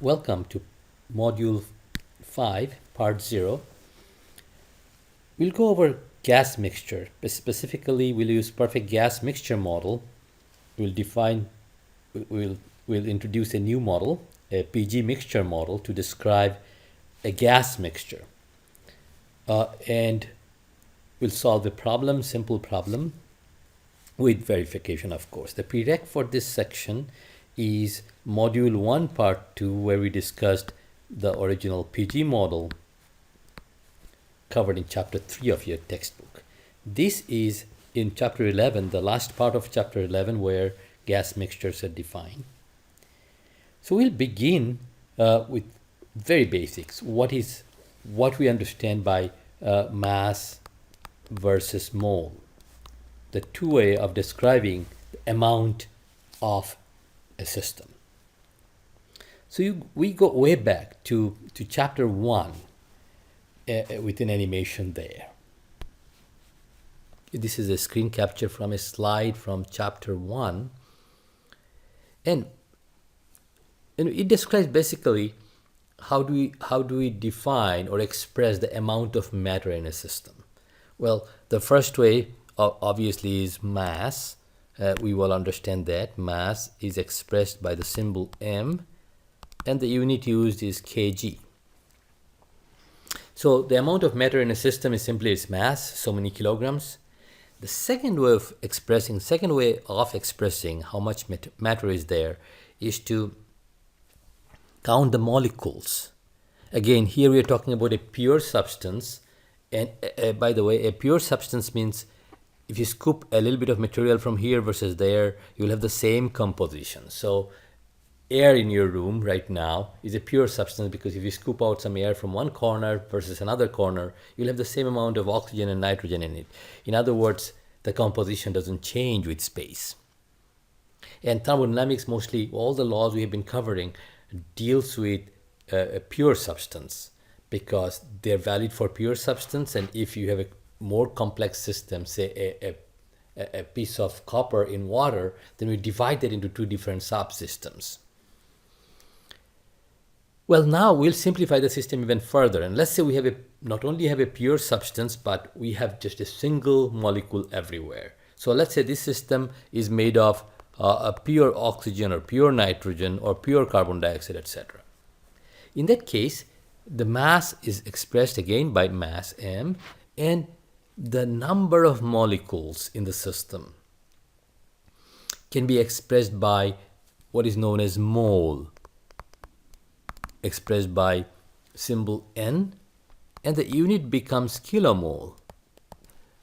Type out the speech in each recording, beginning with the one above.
Welcome to Module 5, Part 0. We'll go over gas mixture. Specifically, we'll use perfect gas mixture model. We'll introduce a new model, a PG mixture model, to describe a gas mixture. And we'll solve a problem, simple problem, with verification, of course. The prereq for this section is Module 1, Part 2, where we discussed the original PG model covered in Chapter 3 of your textbook. This is in Chapter 11, the last part of Chapter 11, where gas mixtures are defined. So we'll begin with very basics. What we understand by mass versus mole, the two way of describing the amount of a system. So we go way back to Chapter 1 with an animation there. This is a screen capture from a slide from Chapter 1. And it describes basically how do we define or express the amount of matter in a system. Well, the first way obviously is mass. We will understand that mass is expressed by the symbol m, and the unit used is kg. So the amount of matter in a system is simply its mass, so many kilograms. The second way of expressing how much matter is there is to count the molecules. Again, here we are talking about a pure substance, and by the way, a pure substance means if you scoop a little bit of material from here versus there, you'll have the same composition. So air in your room right now is a pure substance, because if you scoop out some air from one corner versus another corner, you'll have the same amount of oxygen and nitrogen in it. In other words, the composition doesn't change with space. And thermodynamics, mostly all the laws we have been covering, deals with a pure substance, because they're valid for pure substance. And if you have a more complex system, say a piece of copper in water, then we divide that into two different subsystems. Well, now we'll simplify the system even further, and let's say we have not only have a pure substance, but we have just a single molecule everywhere. So let's say this system is made of a pure oxygen or pure nitrogen or pure carbon dioxide, etc. In that case, the mass is expressed again by mass m, and the number of molecules in the system can be expressed by what is known as mole, expressed by symbol n, and the unit becomes kilomole.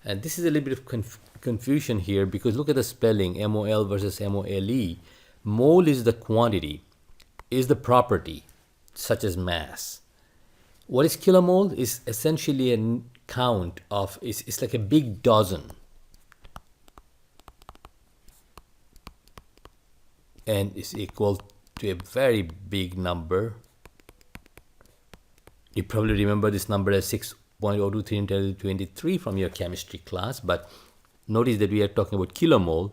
And this is a little bit of confusion here, because look at the spelling, mol versus mole. Mole is the quantity, is the property, such as mass. What is kilomole? Is essentially a count of, it's like a big dozen, and is equal to a very big number. You probably remember this number as 6.023 into 23 from your chemistry class, but notice that we are talking about kilomole,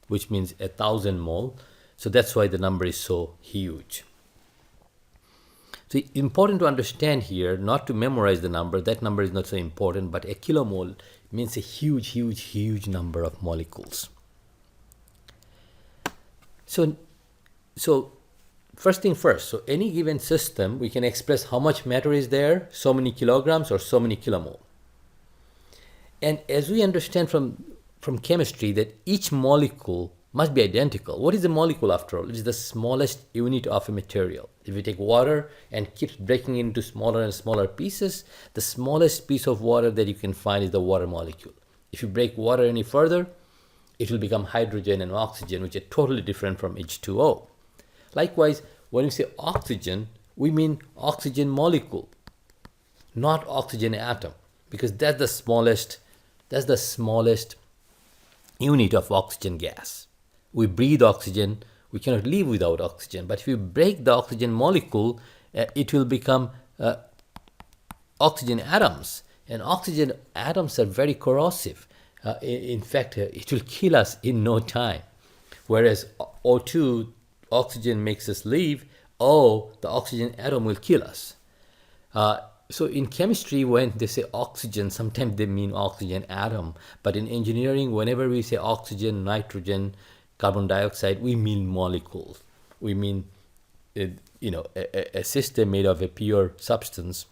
which means 1,000 mole. So that's why the number is so huge. So it's important to understand here, not to memorize the number. That number is not so important, but a kilomole means a huge, huge, huge number of molecules. So first thing first, so any given system, we can express how much matter is there, so many kilograms or so many kilomole. And as we understand from chemistry, that each molecule must be identical. What is a molecule after all? It is the smallest unit of a material. If you take water and keep breaking it into smaller and smaller pieces, the smallest piece of water that you can find is the water molecule. If you break water any further, it will become hydrogen and oxygen, which are totally different from H2O. Likewise, when we say oxygen, we mean oxygen molecule, not oxygen atom, because that's the smallest unit of oxygen gas. We breathe oxygen, we cannot live without oxygen. But if you break the oxygen molecule, it will become oxygen atoms. And oxygen atoms are very corrosive. In fact, it will kill us in no time. Whereas O2, oxygen makes us live, oh, the oxygen atom will kill us. So in chemistry, when they say oxygen, sometimes they mean oxygen atom. But in engineering, whenever we say oxygen, nitrogen, carbon dioxide, we mean molecules. We mean a system made of a pure substance,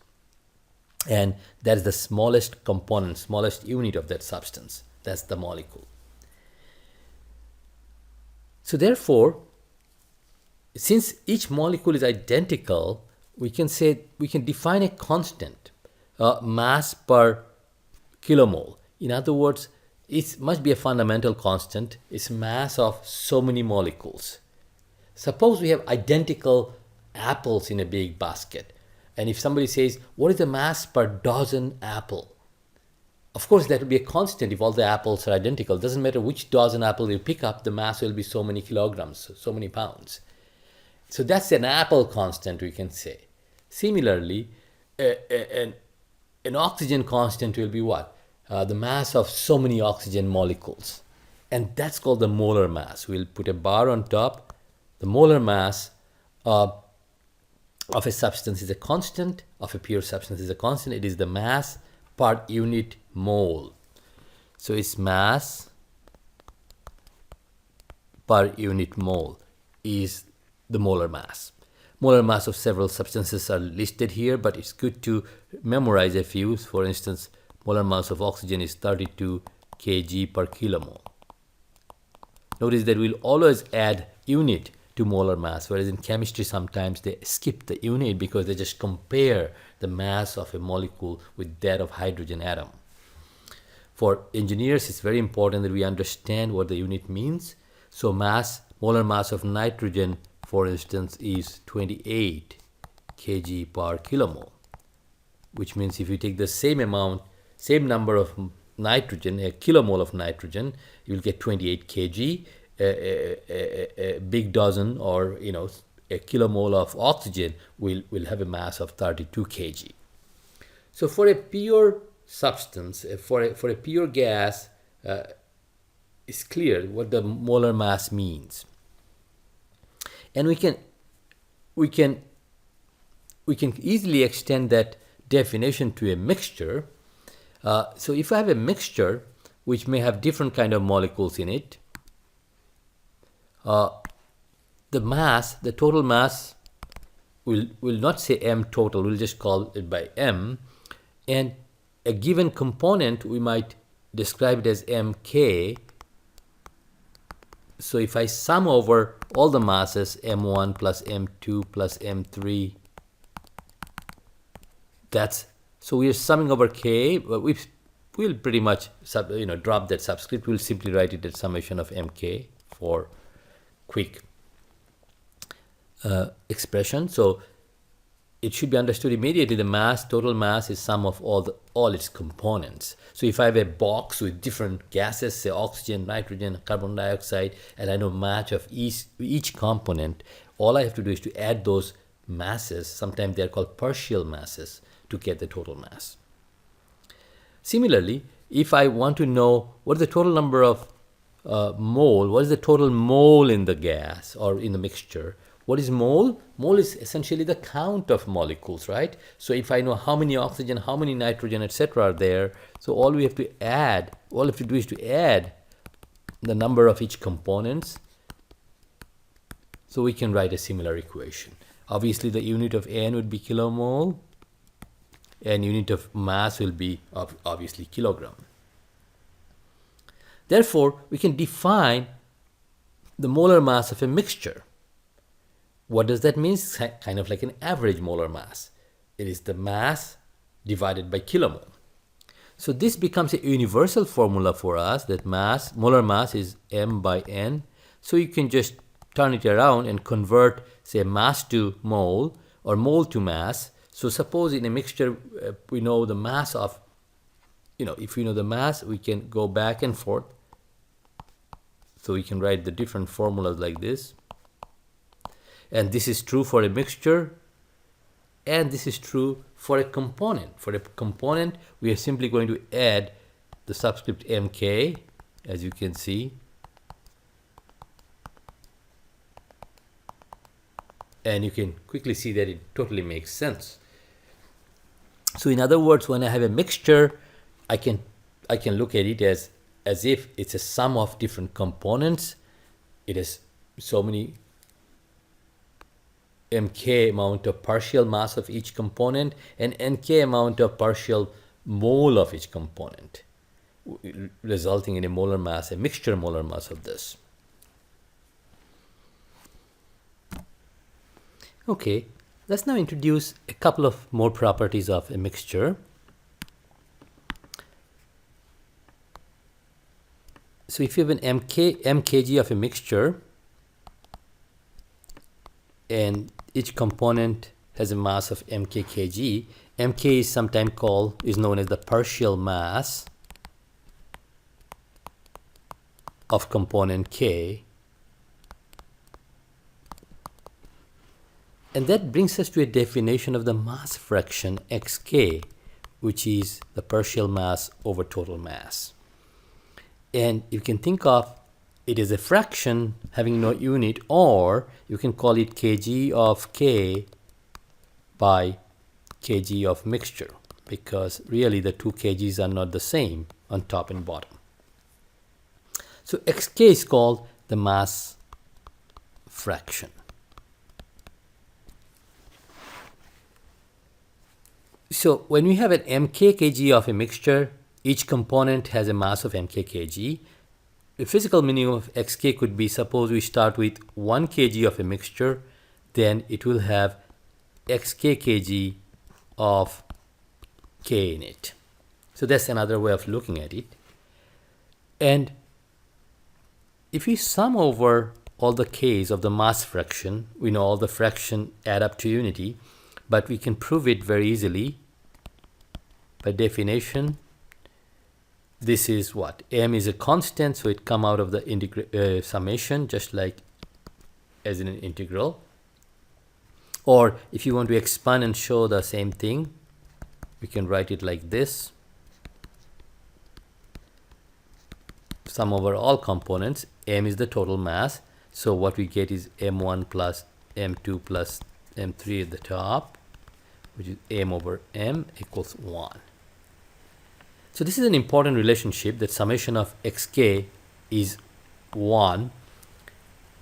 and that is the smallest component, smallest unit of that substance. That's the molecule. So therefore, since each molecule is identical, we can define a constant, mass per kilomole. In other words, it must be a fundamental constant. It's mass of so many molecules. Suppose we have identical apples in a big basket, and if somebody says, what is the mass per dozen apple? Of course, that will be a constant if all the apples are identical. It doesn't matter which dozen apple you pick up, the mass will be so many kilograms, so many pounds. So that's an apple constant, we can say. Similarly, an oxygen constant will be what? The mass of so many oxygen molecules. And that's called the molar mass. We'll put a bar on top. The molar mass of a substance is a constant, of a pure substance is a constant. It is the mass per unit mole. So it's mass per unit mole is the molar mass. Molar mass of several substances are listed here, but it's good to memorize a few. For instance, molar mass of oxygen is 32 kg per kilomole. Notice that we'll always add unit to molar mass, whereas in chemistry sometimes they skip the unit because they just compare the mass of a molecule with that of hydrogen atom. For engineers, it's very important that we understand what the unit means. So molar mass of nitrogen, for instance, is 28 kg per kilomole, which means if you take the same number of nitrogen, a kilomole of nitrogen, you will get 28 kg. A big dozen, or a kilomole of oxygen will have a mass of 32 kg. So for a pure substance, for a pure gas, it's clear what the molar mass means, and we can easily extend that definition to a mixture. So if I have a mixture which may have different kind of molecules in it, the total mass will not say M total, we'll just call it by M, and a given component we might describe it as Mk. So if I sum over all the masses, M1 plus M2 plus M3, so we are summing over K, but we'll pretty much drop that subscript. We'll simply write it as summation of Mk for quick expression. So it should be understood immediately. The total mass is sum of all its components. So if I have a box with different gases, say oxygen, nitrogen, carbon dioxide, and I know mass of each component, all I have to do is to add those masses. Sometimes they're called partial masses to get the total mass. Similarly, if I want to know what is the total number of mole, what is the total mole in the gas or in the mixture? What is mole? Mole is essentially the count of molecules, right? So if I know how many oxygen, how many nitrogen, etc. are there, so all we have to do is to add the number of each components. So we can write a similar equation. Obviously, the unit of N would be kilomole, and unit of mass will be obviously kilogram. Therefore, we can define the molar mass of a mixture. What does that mean? It's kind of like an average molar mass. It is the mass divided by kilomole. So this becomes a universal formula for us, that molar mass is M by N. So you can just turn it around and convert, say, mass to mole or mole to mass. So suppose in a mixture, we know the mass of, if we know the mass, we can go back and forth. So we can write the different formulas like this. And this is true for a mixture, and this is true for a component. For a component, we are simply going to add the subscript Mk, as you can see, And you can quickly see that it totally makes sense. So in other words, when I have a mixture, I can look at it as if it's a sum of different components. It has so many mk amount of partial mass of each component and nk amount of partial mole of each component, resulting in a molar mass, a mixture molar mass of this. Okay, let's now introduce a couple of more properties of a mixture. So if you have an mkg of a mixture and each component has a mass of mk kg, mk is sometimes known as the partial mass of component k. And that brings us to a definition of the mass fraction xk, which is the partial mass over total mass. And you can think of it as a fraction having no unit, or you can call it kg of k by kg of mixture, because really the two kgs are not the same on top and bottom. So xk is called the mass fraction. So when we have an mk kg of a mixture, each component has a mass of mk kg. The physical meaning of xk could be, suppose we start with 1 kg of a mixture, then it will have xk kg of k in it. So that's another way of looking at it. And if we sum over all the k's of the mass fraction, we know all the fraction add up to unity, but we can prove it very easily by definition. This is what? M is a constant, so it comes out of the summation, just like as in an integral. Or if you want to expand and show the same thing, we can write it like this. Sum over all components. M is the total mass. So what we get is M1 plus M2 plus M3 at the top, which is M over M equals 1. So this is an important relationship, that summation of xk is 1,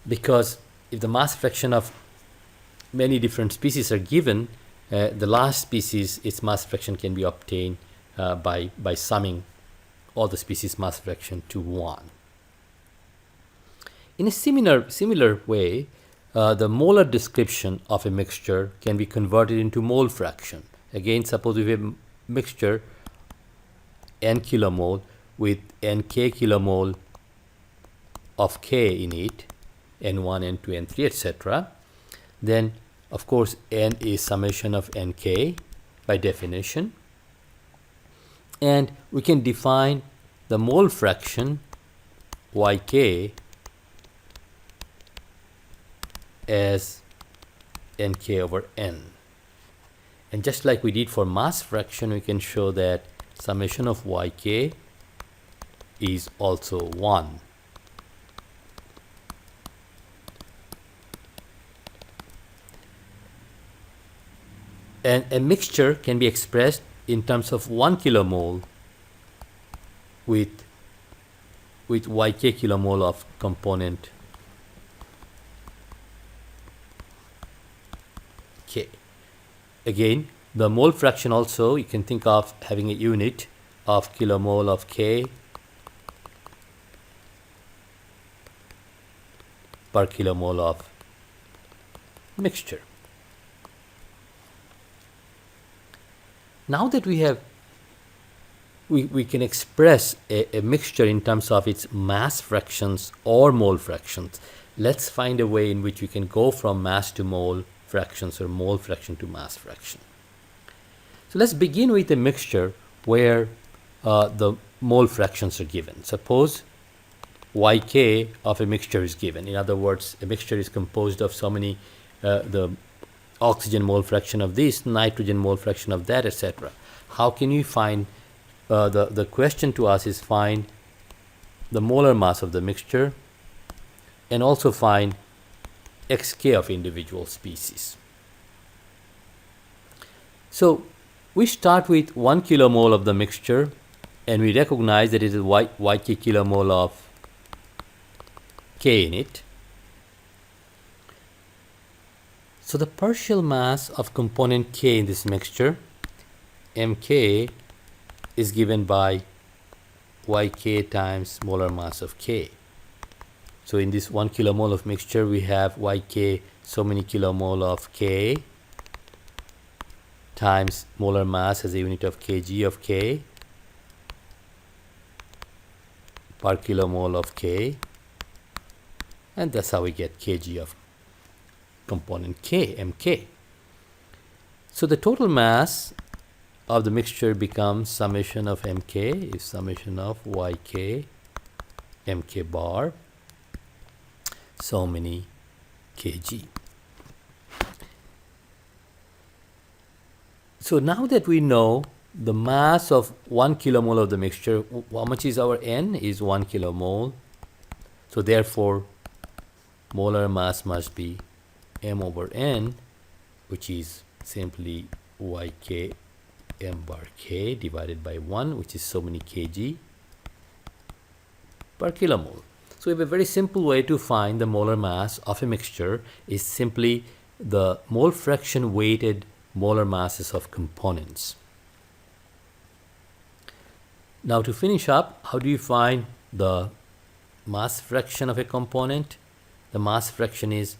because if the mass fraction of many different species are given, the last species, its mass fraction can be obtained by summing all the species mass fraction to 1. In a similar way, the molar description of a mixture can be converted into mole fraction. Again, suppose we have a mixture n kilomole with nk kilomole of k in it, n1, n2, n3, etc. Then, of course, n is summation of nk by definition. And we can define the mole fraction yk as nk over n. And just like we did for mass fraction, we can show that summation of yk is also 1. And a mixture can be expressed in terms of 1 kilomole with yk kilomole of component k. Again, the mole fraction also, you can think of having a unit of kilomole of k per kilomole of mixture. Now that we can express a mixture in terms of its mass fractions or mole fractions, let's find a way in which we can go from mass to mole fractions or mole fraction to mass fraction. So let's begin with a mixture where the mole fractions are given. Suppose yk of a mixture is given. In other words, a mixture is composed of so many, the oxygen mole fraction of this, nitrogen mole fraction of that, etc. How can you find, the question to us is find the molar mass of the mixture and also find xk of individual species. So we start with 1 kilomole of the mixture, and we recognize that it is yk kilomole of k in it. So the partial mass of component k in this mixture, mk, is given by yk times molar mass of k. So in this 1 kilomole of mixture, we have yk so many kilomole of k times molar mass as a unit of kg of k per kilomole of k, and that's how we get kg of component k, mk. So the total mass of the mixture becomes summation of mk is summation of yk mk bar so many kg. So now that we know the mass of 1 kilomole of the mixture, how much is our N? Is 1 kilomole. So therefore, molar mass must be m over n, which is simply yk m bar k divided by 1, which is so many kg per kilomole. So we have a very simple way to find the molar mass of a mixture is simply the mole fraction weighted molar masses of components. Now to finish up, how do you find the mass fraction of a component? The mass fraction is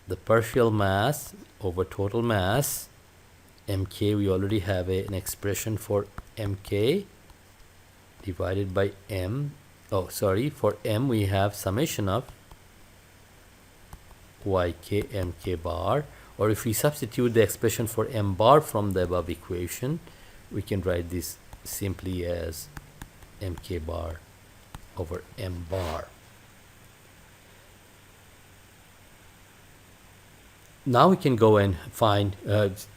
the partial mass over total mass. mk, we already have an expression for mk divided by m. For m we have summation of yk mk bar, or if we substitute the expression for m bar from the above equation, we can write this simply as mk bar over m bar. Now we can go and find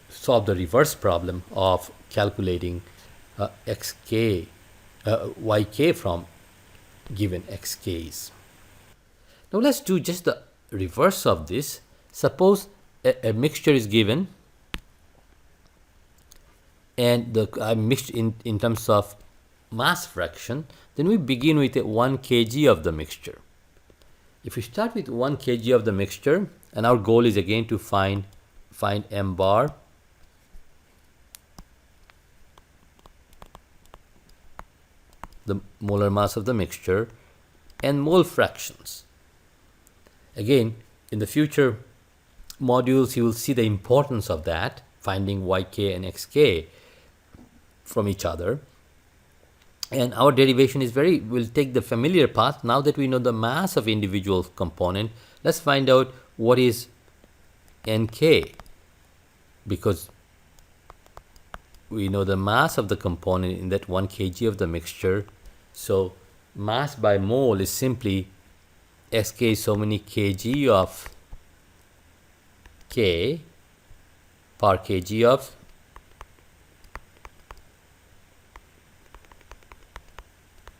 solve the reverse problem of calculating yk from given xk's. Now let's do just the reverse of this. Suppose a mixture is given, and the mixed in terms of mass fraction, then we begin with 1 kg of the mixture. If we start with 1 kg of the mixture, and our goal is again to find m bar, the molar mass of the mixture, and mole fractions. Again, in the future modules, you will see the importance of that, finding yk and xk from each other. And our derivation is we'll take the familiar path. Now that we know the mass of individual component, let's find out what is nk, because we know the mass of the component in that 1 kg of the mixture. So mass by mole is simply sk so many kg of k per kg of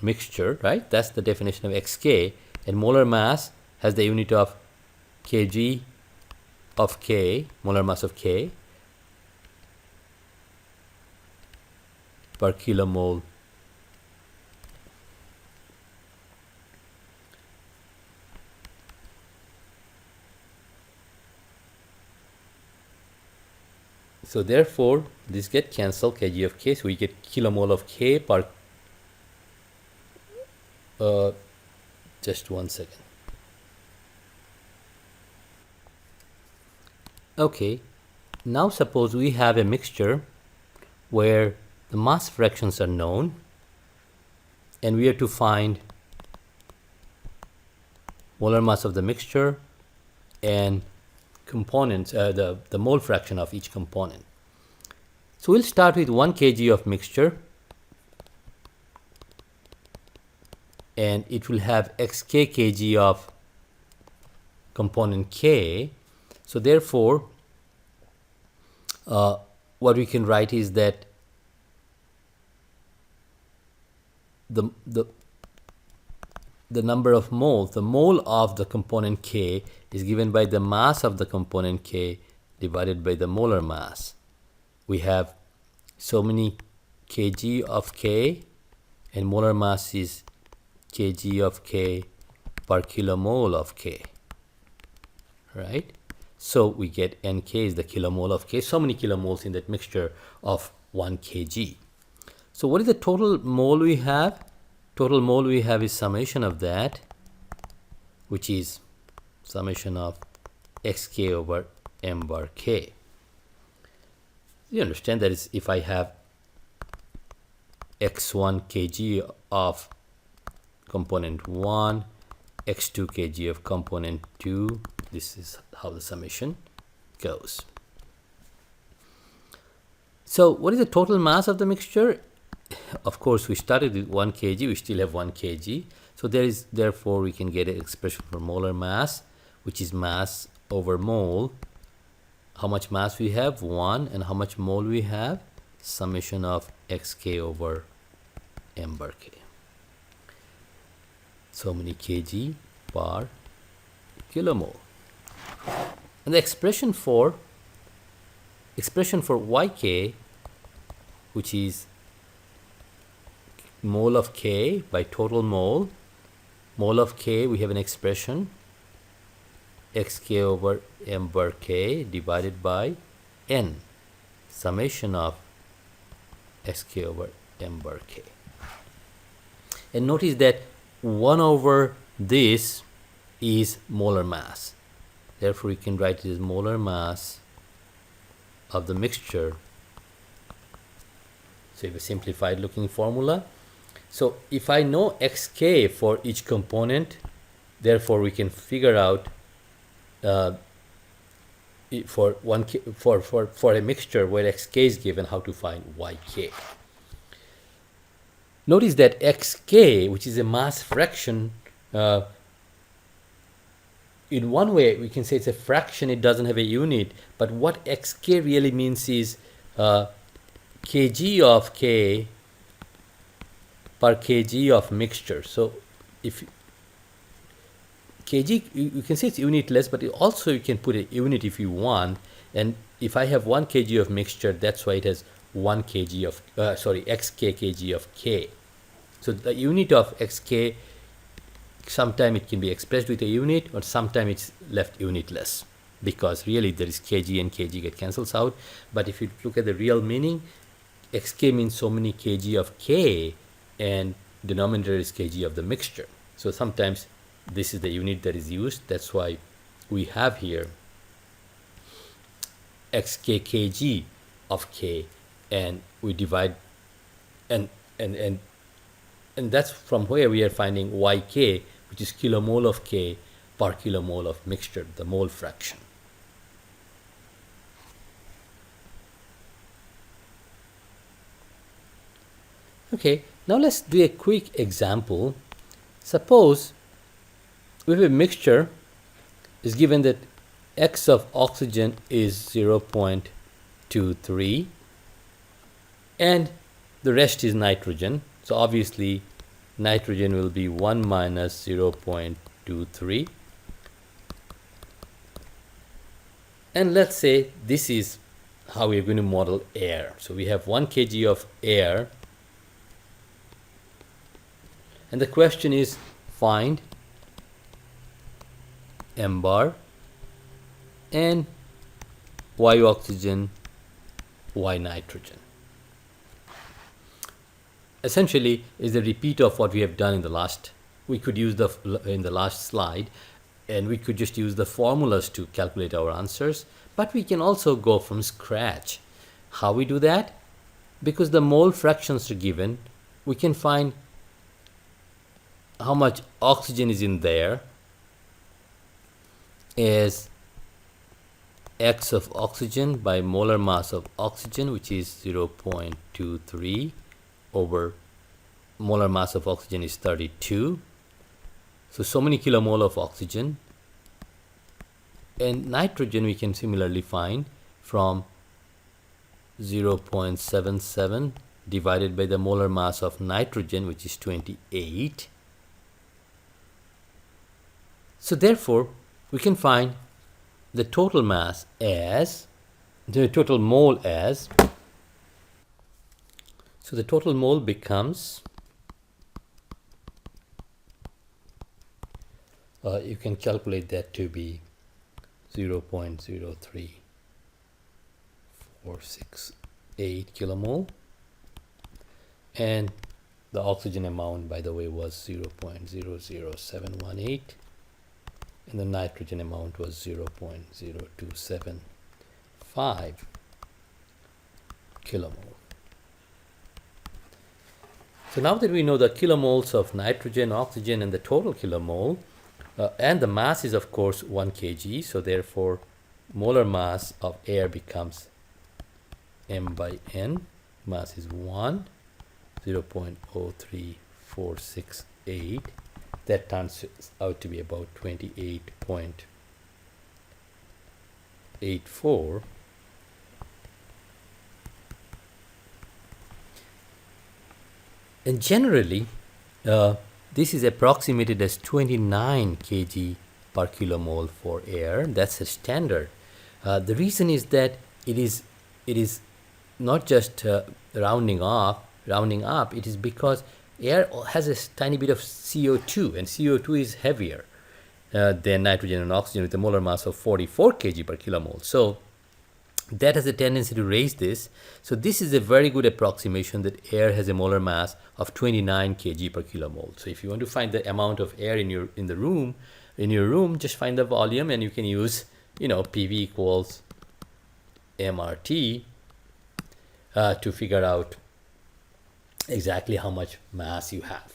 mixture, right? That's the definition of xk. And molar mass has the unit of kg of k, molar mass of k, per kilomole So therefore, this get cancelled, kg of k, so we get kilomole of k per, just 1 second. Okay, now suppose we have a mixture where the mass fractions are known, and we are to find molar mass of the mixture and components, the mole fraction of each component. So we'll start with 1 kg of mixture, and it will have xk kg of component k. So therefore, what we can write is that the the number of moles, the mole of the component K is given by the mass of the component K divided by the molar mass. We have so many kg of K, and molar mass is kg of K per kilomole of K, right? So we get Nk is the kilomole of K, so many kilomoles in that mixture of 1 kg. So what is the total mole we have? Total mole we have is summation of that, which is summation of xk over m bar k. You understand that is if I have x1 kg of component 1, x2 kg of component 2, this is how the summation goes. So what is the total mass of the mixture? Of course, we started with 1 kg, we still have 1 kg. So therefore we can get an expression for molar mass, which is mass over mole. How much mass we have? 1. And how much mole we have? Summation of xk over m bar k. So many kg per kilomole. And the expression for yk, which is mole of K by total mole. Mole of K, we have an expression xk over m bar k divided by n, summation of xk over m bar k. And notice that 1 over this is molar mass. Therefore, we can write it as molar mass of the mixture. So we have a simplified looking formula. So if I know xk for each component, therefore we can figure out for a mixture where xk is given, how to find yk. Notice that xk, which is a mass fraction, in one way we can say it's a fraction, it doesn't have a unit, but what xk really means is kg of K per kg of mixture. So if kg, you can say it's unitless, but also you can put a unit if you want. And if I have 1 kg of mixture, that's why it has 1 kg of xk kg of K. So the unit of xk, sometime it can be expressed with a unit, or sometime it's left unitless, because really there is kg and kg get cancels out. But if you look at the real meaning, xk means so many kg of K, and denominator is kg of the mixture. So sometimes this is the unit that is used. That's why we have here xk kg of K, and we divide, and that's from where we are finding yk, which is kilomole of K per kilomole of mixture, the mole fraction. Okay, now let's do a quick example. Suppose we have a mixture is given that X of oxygen is 0.23 and the rest is nitrogen. So obviously nitrogen will be 1 minus 0.23. And let's say this is how we're going to model air. So we have 1 kg of air. And the question is, find m bar and y oxygen, y nitrogen. Essentially is a repeat of what we have done in the last. We could use in the last slide, and we could just use the formulas to calculate our answers, but we can also go from scratch. How we do that? Because the mole fractions are given, we can find how much oxygen is in there is X of oxygen by molar mass of oxygen, which is 0.23 over molar mass of oxygen is 32. So many kilomole of oxygen. And nitrogen we can similarly find from 0.77 divided by the molar mass of nitrogen, which is 28. So therefore, we can find the total mass as, the total mole as, so the total mole becomes, you can calculate that to be 0.03468 kilomole, and the oxygen amount, by the way, was 0.00718, and the nitrogen amount was 0.0275 kilomole. So now that we know the kilomoles of nitrogen, oxygen, and the total kilomole, and the mass is of course 1 kg, so therefore molar mass of air becomes m by n. Mass is 1, 0.03468. That turns out to be about 28.84. And generally, this is approximated as 29 kg per kilomole for air. That's a standard. The reason is that it is not just rounding up. It is because air has a tiny bit of CO2, and CO2 is heavier than nitrogen and oxygen with a molar mass of 44 kg per kilomole. So that has a tendency to raise this. So this is a very good approximation that air has a molar mass of 29 kg per kilomole. So if you want to find the amount of air in your room, just find the volume, and you can use, PV equals MRT to figure out exactly how much mass you have.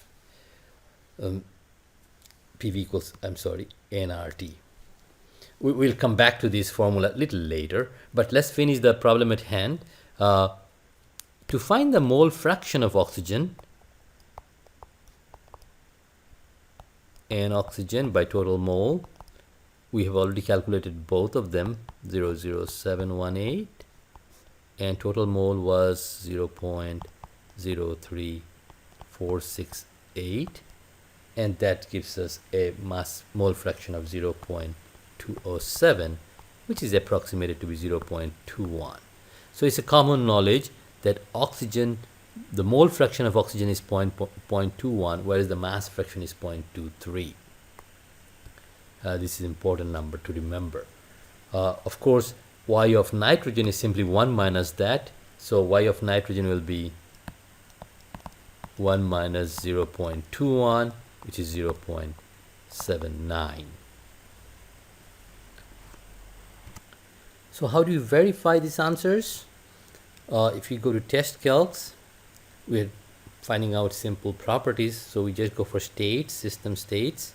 PV equals, NRT. We'll come back to this formula a little later, but let's finish the problem at hand. To find the mole fraction of oxygen, and oxygen by total mole, we have already calculated both of them, 0.0718, and total mole was 0.03468, and that gives us a mass mole fraction of 0.207, which is approximated to be 0.21. So it's a common knowledge that oxygen, the mole fraction of oxygen is 0.21, whereas the mass fraction is 0.23. This is an important number to remember. Of course, Y of nitrogen is simply 1 minus that. So Y of nitrogen will be 1 minus 0.21, which is 0.79. So how do you verify these answers? If you go to test calcs, we're finding out simple properties. So we just go for states, system states.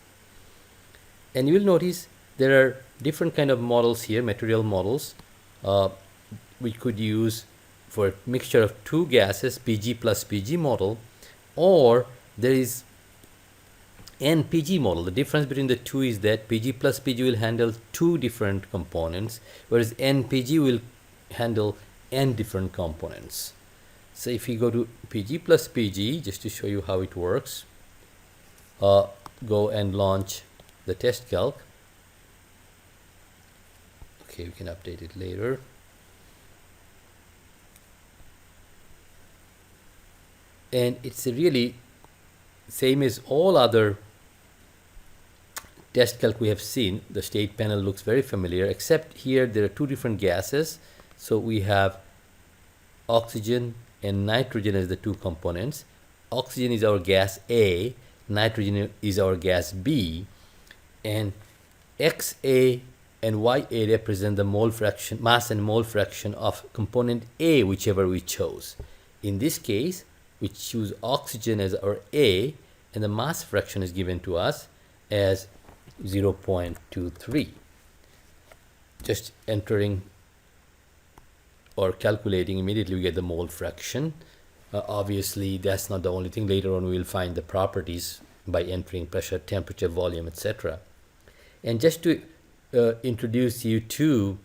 And you'll notice there are different kind of models here, material models, we could use for a mixture of two gases, Pg plus Pg model, or there is Npg model. The difference between the two is that Pg plus Pg will handle two different components, whereas Npg will handle n different components. So if you go to Pg plus Pg, just to show you how it works, go and launch the test calc. Okay, we can update it later. And it's really same as all other test calc we have seen. The state panel looks very familiar, except here there are two different gases. So we have oxygen and nitrogen as the two components. Oxygen is our gas A, nitrogen is our gas B, and XA and YA represent the mole fraction, mass and mole fraction of component A, whichever we chose. In this case, we choose oxygen as our A, and the mass fraction is given to us as 0.23. Just entering or calculating, immediately we get the mole fraction. Obviously, that's not the only thing. Later on, we will find the properties by entering pressure, temperature, volume, etc. And just to introduce you to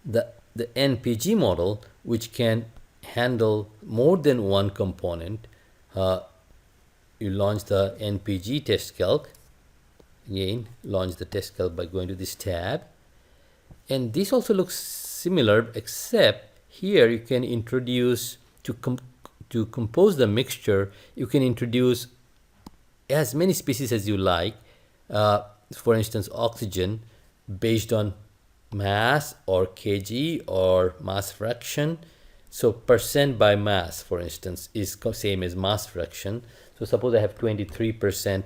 the Npg model, which can handle more than one component, you launch the Npg test calc, Again, launch the test cell by going to this tab. And this also looks similar, except here you can introduce, to compose the mixture, you can introduce as many species as you like. For instance, oxygen based on mass or kg or mass fraction. So percent by mass, for instance, is same as mass fraction. So suppose I have 23%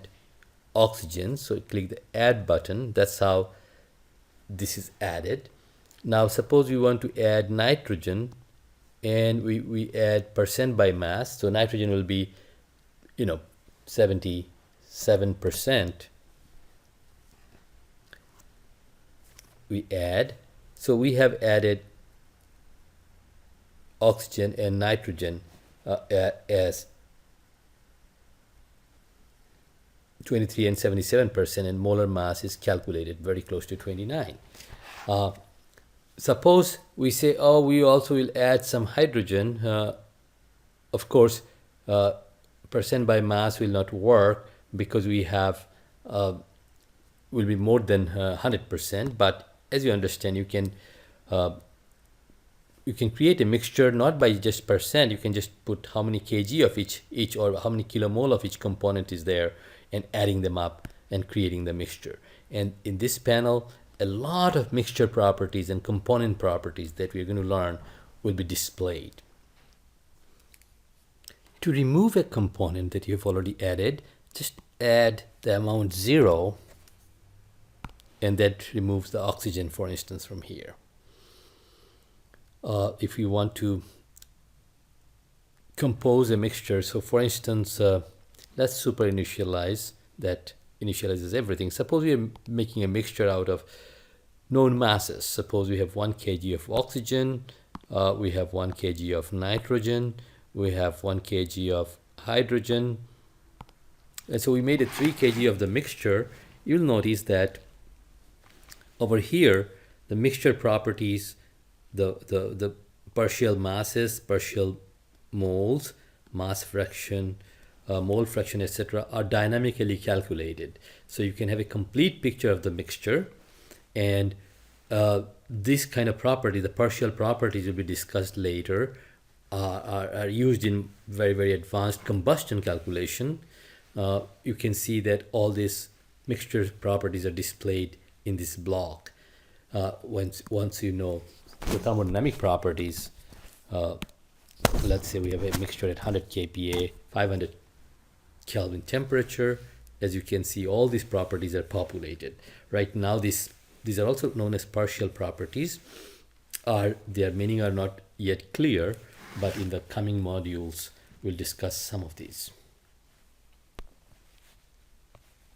oxygen, so click the add button. That's how this is added. Now suppose we want to add nitrogen, and we add percent by mass. So nitrogen will be 77%. We add, so we have added oxygen and nitrogen as 23 and 77%, and molar mass is calculated very close to 29. Suppose we say, oh, we also will add some hydrogen. Of course, percent by mass will not work because we have will be more than 100%. But as you understand, you can create a mixture not by just percent. You can just put how many kg of each or how many kilomole of each component is there, and adding them up and creating the mixture. And in this panel, a lot of mixture properties and component properties that we're going to learn will be displayed. To remove a component that you've already added, just add the amount 0, and that removes the oxygen, for instance, from here. If you want to compose a mixture, so for instance, let's super initialize. That initializes everything. Suppose we are making a mixture out of known masses. Suppose we have 1 kg of oxygen, we have 1 kg of nitrogen, we have 1 kg of hydrogen, and so we made a 3 kg of the mixture. You'll notice that over here, the mixture properties, the partial masses, partial moles, mass fraction, mole fraction, etc., are dynamically calculated. So you can have a complete picture of the mixture, and this kind of property, the partial properties, will be discussed later, are used in very, very advanced combustion calculation. You can see that all these mixture properties are displayed in this block. Once you know the thermodynamic properties, let's say we have a mixture at 100 kPa, 500 Kelvin temperature. As you can see, all these properties are populated. Right now, these are also known as partial properties. Their meaning are not yet clear, but in the coming modules, we'll discuss some of these.